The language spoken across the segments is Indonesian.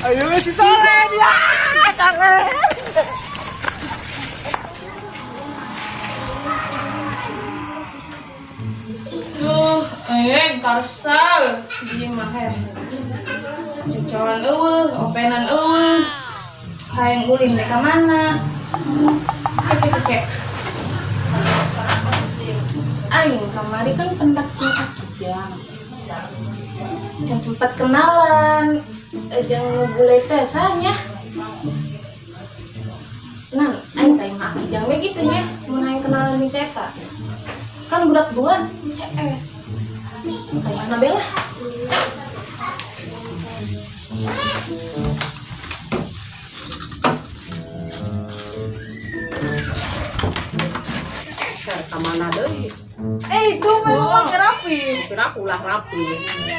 Ayo si Sore dia. Sore. Duh, karsal di maher. Cucoan openan hayang ulin mereka mana? Kek. Aing kamari kan pendak jam. Jangan sempat kenalan, jangan boleh tesanya. Nah, aing kayak mah jangan begitu ya, mau nanya kenalan di seta. Kan budak dua CS. Kayak mana Bella? Kemana deh? Itu memang rapi. Kira ulah rapi.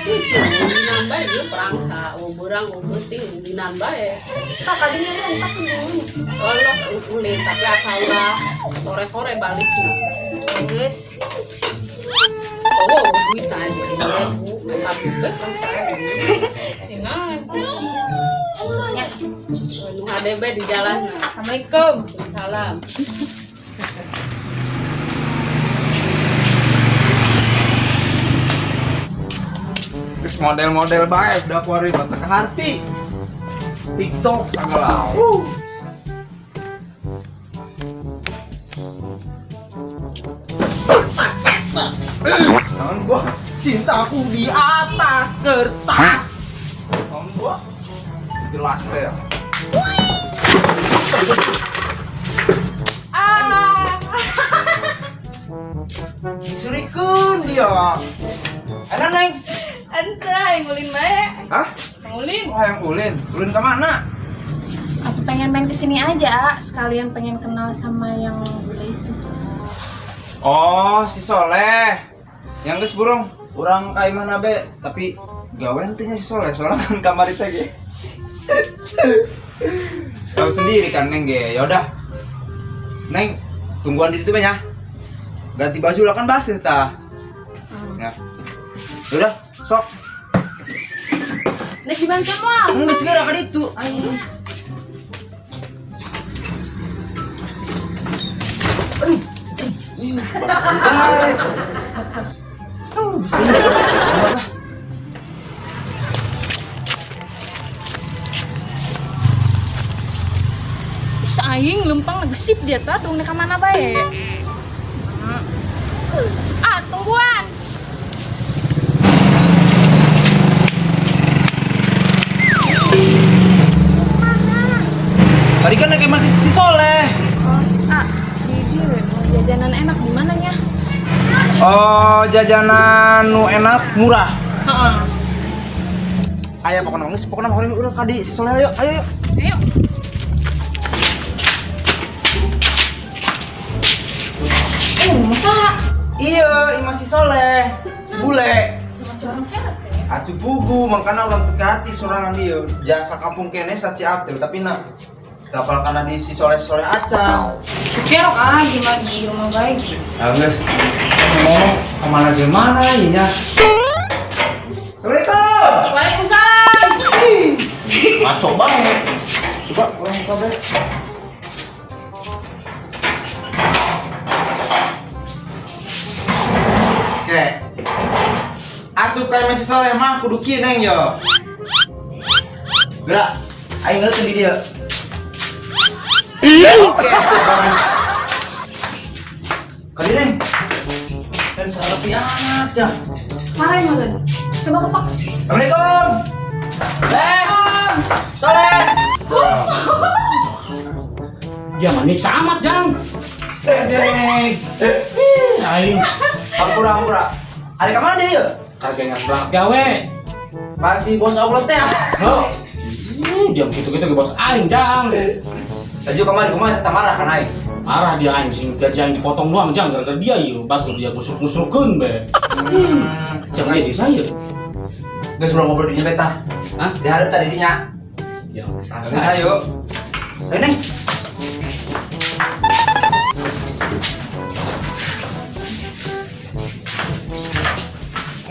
Itu dinan bae dia perangsa, berang penting dinan bae. Tak kadinya kan tak dulu. Allah ulin tapi asal ulah sore-sore balik. Terus duit aja ini tapi kan saya Tenang. Ya. nu HDB di jalan. Assalamualaikum. Salam. Terus model-model baik udah keluar di mata hati. TikTok segala. Jangan gua cintaku di atas kertas. Jangan gua jelas deh. Surikun dia. Enak neng. Antai, ngulin bae. Hah? Ngulin. Oh yang ulin. Ulin kemana? Aku pengen main kesini aja, sekalian pengen kenal sama yang bule itu. Oh si Soleh. Yang geus burung. Urang kayak mana be? Tapi gawean teh nya si Soleh. Soalnya kan kamar itu ge. Tahu sendiri kan neng ge. Yaudah. Neng, tungguan di situ ya. Ganti baju lah kan basuh tah. Ya. Udah, sok. Nek dibantu mau. Enggak segera ka ditu. Ayo. Aduh. Santai. Oh, bisa. Bisa aing lempang ngegesip dia tah dong nek mana bae. Tungguan. Tadi kan lagi mati si Soleh. Di dia jajanan enak di mananya? Oh, jajanan nu enak murah. Heeh. Ayo pokoknya mah urang ka di si Soleh ayo. Ayo. Masa Iya, ini masih Soleh, si bule. masih orang cewek ya? Atuh bugu, makanya orang tekati sorangan dia. Jasa kampung kene saci atel, tapi nak kapal karena di si Soleh aca. Kerok gimana di rumah baik? Ya guys, ngomong kemana ininya? Assalamualaikum. Waalaikumsalam. Ngaco banget. Coba orang buka be. Oke. Asup kayak masih Soleh mah kudu kieu neng yo. Gerak. Ayo ngeut di dia. Oke, asup bagus. Kali neng. Dan sarapi amat ya. Sarai meureun. Coba ketok. Assalamualaikum. Soleh. Ya manik amat jang. Deng. Aing Hampura. Ada kemana dia yuk? kagak ngeblak gawe. Masih bos Allah teh. Lo. Diam gitu-gitu ke bos aing jang. Laju kemari kumaha saya marah kan aing. Marah dia aing sing gaji aing dipotong doang jang gara-gara dia ieu batu dia musruk-musrukeun be. Jangan sih saya. Geus suruh ngobrol di beta. Hah? Di hareup tadi dinya. Ya Geus ayo. Ayo neng.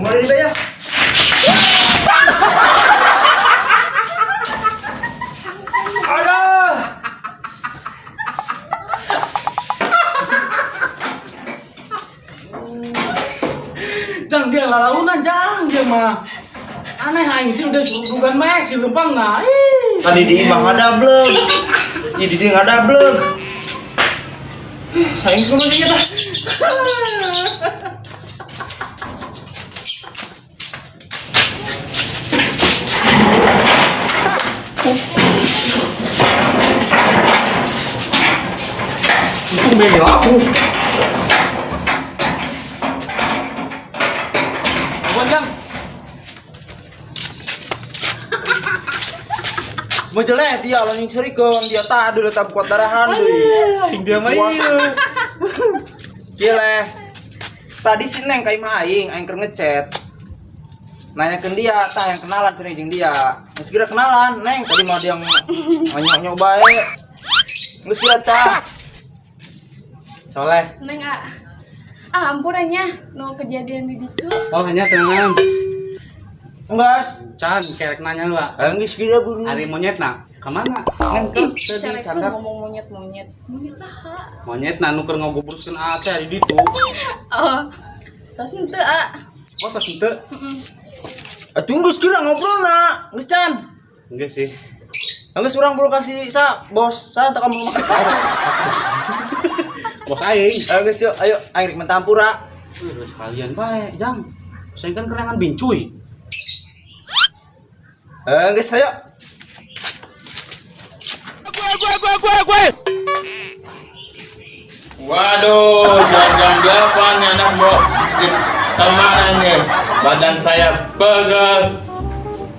Kembali di ya. lalaunan jang dia mah. Aneh aing sih udah suruh dugan mah si lempang nah. Tadi di imah ada blog. Ini di ada blog. Aing kudu dia tah. Itu bego aku. Bukan jang. Semua jelek dia lo nyungsirikeun dia tak ada letak kuat darahan deui. Aing dia mah ieu. Gile. Tadi si Neng ka imah aing keur ngechat. Nanyakeun dia, tah yang kenalan cenah jeung dia. Geus kira kenalan, Neng tadi mah dia nyok-nyok bae. Geus kira tah. Soleh. Neng ampun nya no kejadian di ditu. Oh hanya tenangan. Enggak. Can kerek nanya lah. Geus kira buru. Hari monyet nak kemana? Kan Ih, tadi carek tuh candak. ngomong monyet saha? Monyet nah nuker ngogobruskeun ate di ditu. Oh. Tos henteu Oh tos henteu. Atuh geus kira ngobrolna. Geus can. Enggak sih. Geus urang buru kasih bos. Sa teu kamu makan. Bos aing. Geus yuk, ayo aing rek mentampura. Sekalian bae, Jang. Saya kan kerengan bincuy. Geus ayo. Waduh, jam 8 anak mau kemana nih? Badan saya pegel.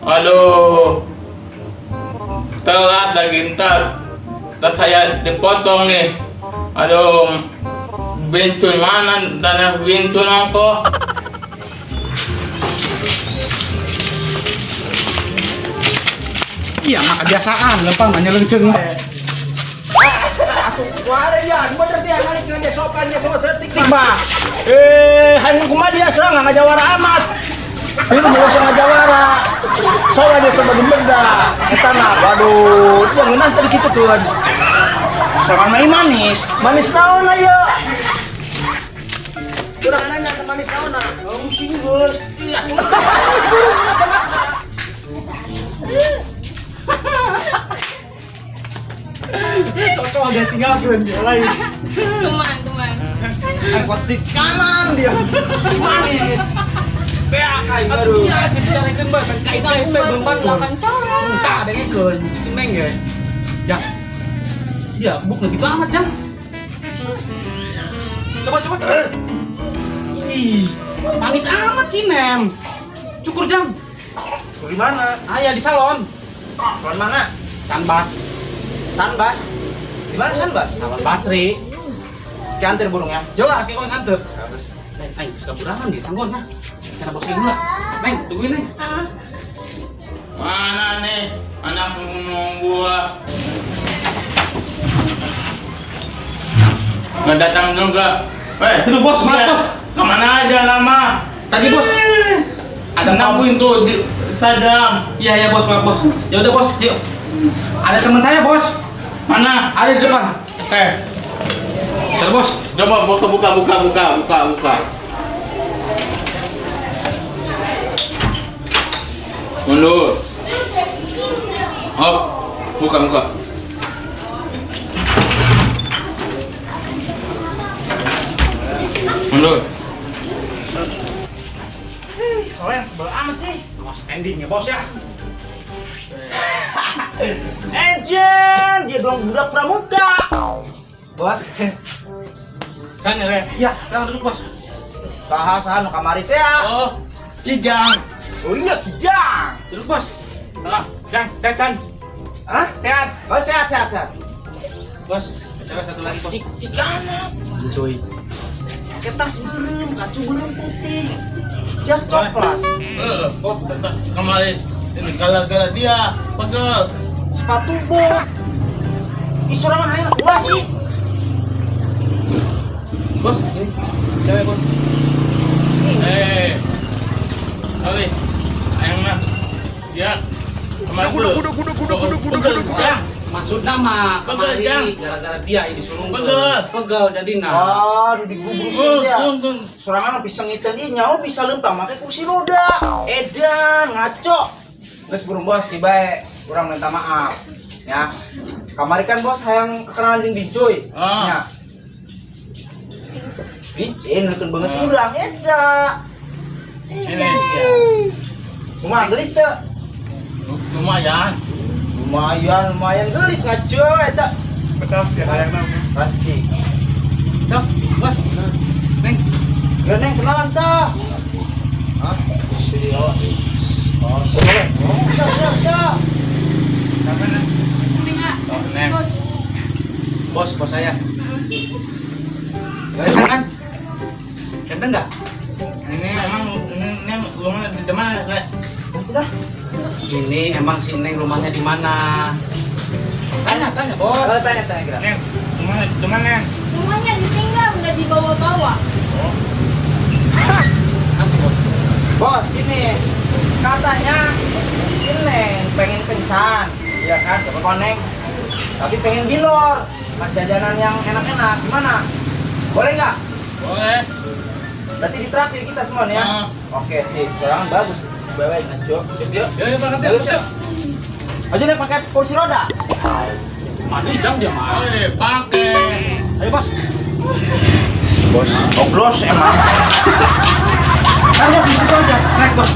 Aduh, telat lagi ntar saya dipotong nih. Aduh, bincun mana? Tanah bincun aku. Iya, mah kebiasaan, lempang nanya leungceung. Wah, ya, bener dia nalik dengan dia sopan dia sama setik. Bah, hanya kumaha dia serang ngajawara amat. Ini mau ngajawara. Soalnya dia sebagai benda. Eta nah, waduh, dia ngeunah tadi kitu tuh. Soalnya manis. Manis naon aya? Urang nanya ke manis naon nah? Oh, sing geus. Iya, manis buru kenapa maksa? Cocok ada tinggalkeun dia lain. Teman. Angkot cik kanan dia. Si manis. Beak aing baru. Iya, sih bicarikeun bae kait-kait bae belum Belakang corong. Entah dengekeun, si Neng ge. Jang. Iya, bukan gitu amat, Jang. Coba. Ih, manis amat sih, Nem. Cukur, Jang. Di mana? Aya di salon. Salon mana? Sanbas. Sanbas. Di mana Sanbas? Salon Basri. Kantor burungnya. Jelas kayak nganter. Aing geus kaburangan di tanggon nah. Kana bos heula. Neng, tungguin nih. Mana nih anak ngomong gua? Nggak datang juga. Itu bos, maaf, bos. Kemana aja lama? Tadi bos. Ada nabuin tuh di Sadam. Iya bos, maaf bos. Ya udah bos, yuk. Ada teman saya bos. Mana? Ada di depan. Oke. Ya bos. Coba buka. Mundur. Hop, buka. Mundur. Soalnya sebel amat sih. Mas endingnya bos ya. Ejen, dia doang budak pramuka. Bos. Kan ya? Iya, sekarang duduk bos. Saha nu kamari teh ya. Oh, Kijang. Oh iya Kijang. Duduk bos. Ah, Jang, sehat. Hah? Sehat. Oh sehat. Bos, coba satu lagi bos. Cik amat. Cuy. Pakai tas beureum, kacu beureum putih. Jas coklat. Oh, kemarin ini gara-gara dia pegel. Sepatu bot. Ih sorangan aing lah sih. Bos, ini. Cewek bos. Ayo mah. Dia kemarin kudu. Maksud nama Pegel, kemari Jang. gara-gara dia yang disuruh Pegel. jadi Ah, di gubru ya. Kun. Sorangan pisang ikan ini nyawa bisa lempang pakai kursi roda. Edan ngaco. Terus burung bos tiba kurang minta maaf. Ya. Kamari kan bos hayang kekenalan jeung Bijoy. Ah. Ya. Bijoy neukeun banget urang eta. Ini dia. Kumaha geulis teh? Lumayan. Lumayan geulis ngaco eta. Bekas ya hayang nama. Pasti. Cok, bos. Neng, Ya neng kenalan tah. Hah? Siap. Oh, boleh. Siap. Siapa Neng? Oh, Neng. bos saya. Ganteng kan? Ganteng enggak? Ini emang Neng rumah di mana kayak? Sudah. Ini emang si Neng rumahnya di mana? Tanya, bos. Oh, tanya kira. Neng, rumahnya di mana Neng? Rumahnya ditinggal, udah dibawa-bawa. Apa, bos? Bos, gini. Katanya si Neng pengen kencan, ya kan? Coba koneng. Tapi pengen bilor, jajanan yang enak-enak. Gimana? Boleh nggak? Boleh. Berarti ditraktir kita semua nih ya. Ah. Oke, sip. Sorangan bagus. Bawain aja. Yuk. Yuk, berangkat Bagus yuk. Aja nih pakai kursi roda. Mandi jam dia mah. Boleh, pakai. Ayo, bos. Bos, obros emang. Ayo, itu aja. Naik, bos.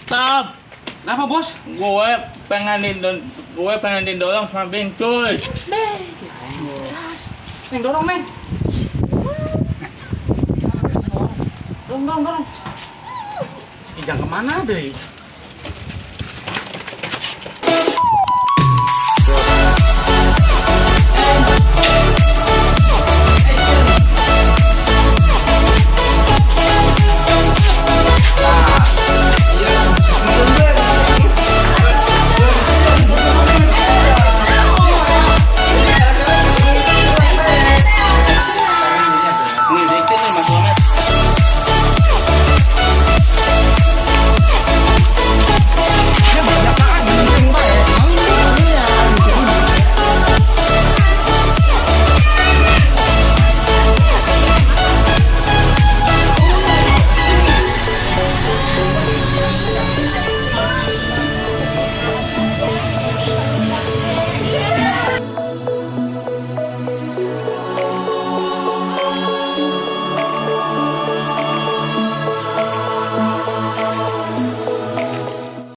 Tap. Kenapa, bos? Gue pengen didorong sama Bincuy. Neng dorong, Neng. Dorong. Ijang kemana deh?